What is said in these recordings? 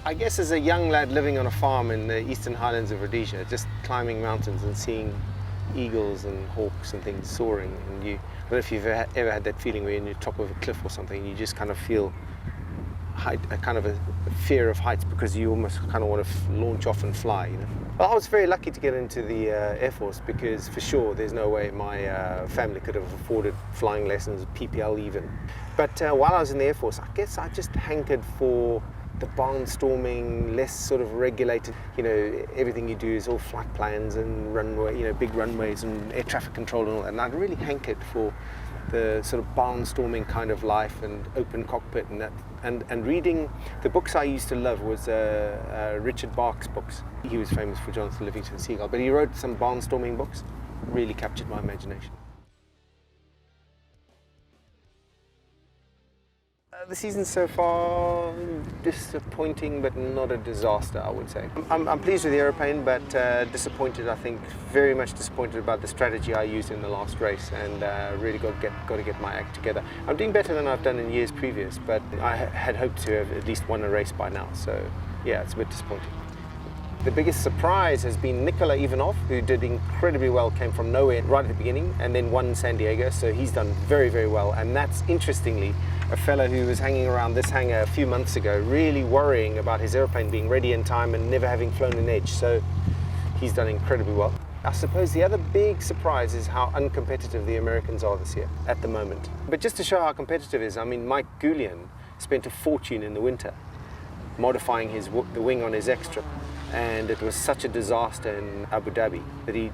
I guess as a young lad living on a farm in the eastern highlands of Rhodesia, just climbing mountains and seeing eagles and hawks and things soaring, and I don't know if you've ever had that feeling where you're on the top of a cliff or something, and you just kind of feel a kind of a fear of heights because you almost kind of want to launch off and fly, you know. Well, I was very lucky to get into the Air Force because for sure there's no way my family could have afforded flying lessons, PPL even. But while I was in the Air Force, I guess I just hankered for the barnstorming, less sort of regulated, you know, everything you do is all flight plans and runway, you know, big runways and air traffic control and all that. And I'd really hankered for the sort of barnstorming kind of life and open cockpit and that. And reading the books I used to love was Richard Bark's books. He was famous for Jonathan Livingston Seagull, but he wrote some barnstorming books, really captured my imagination. The season so far, disappointing but not a disaster, I would say. I'm pleased with the aeroplane, but disappointed, I think, very much disappointed about the strategy I used in the last race, and really got to get my act together. I'm doing better than I've done in years previous, but I had hoped to have at least won a race by now, so yeah, it's a bit disappointing. The biggest surprise has been Nikola Ivanov, who did incredibly well, came from nowhere right at the beginning and then won San Diego, so he's done very, very well. And that's, interestingly, a fellow who was hanging around this hangar a few months ago, really worrying about his airplane being ready in time and never having flown an edge, so he's done incredibly well. I suppose the other big surprise is how uncompetitive the Americans are this year, at the moment. But just to show how competitive it is, I mean, Mike Goulian spent a fortune in the winter modifying the wing on his X-Trip. And it was such a disaster in Abu Dhabi that he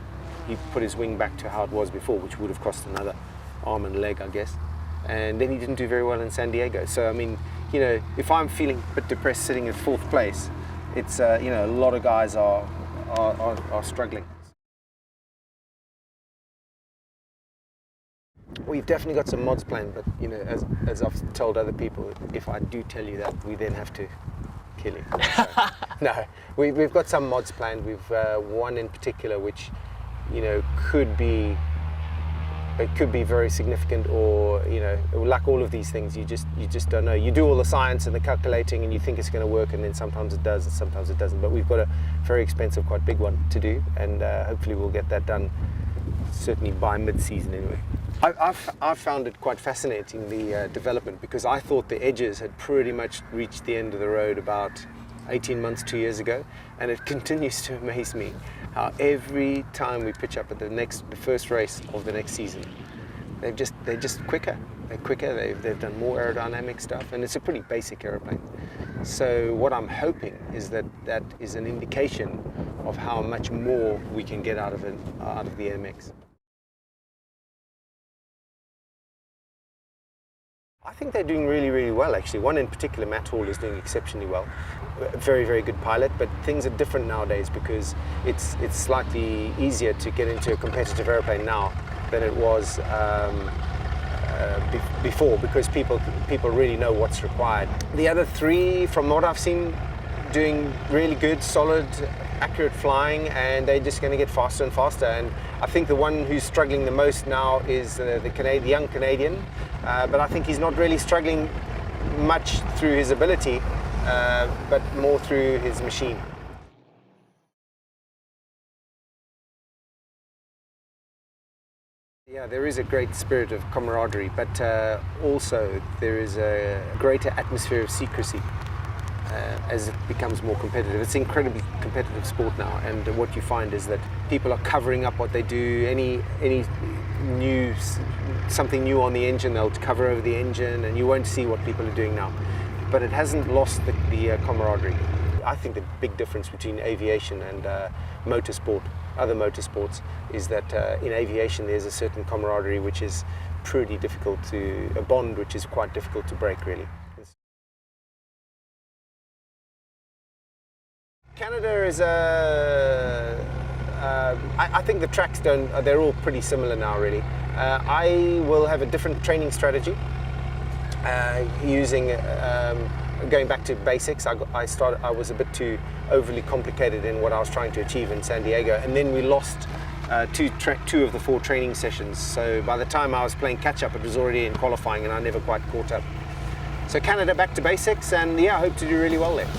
put his wing back to how it was before, which would have cost another arm and leg, I guess. And then he didn't do very well in San Diego. So, I mean, you know, if I'm feeling a bit depressed sitting in 4th place, it's, you know, a lot of guys are struggling. We've definitely got some mods planned, but, you know, as I've told other people, if I do tell you that, we then have to kill you. So, no, we've got some mods planned. We've one in particular which, you know, could be very significant, or, you know, like all of these things, you just don't know. You do all the science and the calculating and you think it's going to work, and then sometimes it does and sometimes it doesn't. But we've got a very expensive, quite big one to do, and hopefully we'll get that done certainly by mid-season anyway. I've found it quite fascinating, the development, because I thought the edges had pretty much reached the end of the road about 18 months, 2 years ago, and it continues to amaze me how every time we pitch up at the first race of the next season, they're just quicker. They're quicker. They've done more aerodynamic stuff, and it's a pretty basic aeroplane. So what I'm hoping is that is an indication of how much more we can get out of the MX. I think they're doing really, really well, actually. One in particular, Matt Hall, is doing exceptionally well. A very, very good pilot, but things are different nowadays because it's slightly easier to get into a competitive aeroplane now than it was before, because people really know what's required. The other three, from what I've seen, doing really good, solid, accurate flying, and they're just going to get faster and faster. And I think the one who's struggling the most now is the young Canadian, but I think he's not really struggling much through his ability, but more through his machine. Yeah, there is a great spirit of camaraderie, but also there is a greater atmosphere of secrecy as it becomes more competitive. It's an incredibly competitive sport now, and what you find is that people are covering up what they do. Any something new on the engine, they'll cover over the engine, and you won't see what people are doing now. But it hasn't lost the camaraderie. I think the big difference between aviation and motorsport, other motorsports, is that in aviation there's a certain camaraderie which is pretty difficult a bond which is quite difficult to break, really. Canada is I think the tracks they're all pretty similar now, really. I will have a different training strategy, using going back to basics. I was a bit too overly complicated in what I was trying to achieve in San Diego, and then we lost two of the 4 training sessions. So by the time I was playing catch up, it was already in qualifying, and I never quite caught up. So Canada, back to basics, and yeah, I hope to do really well there.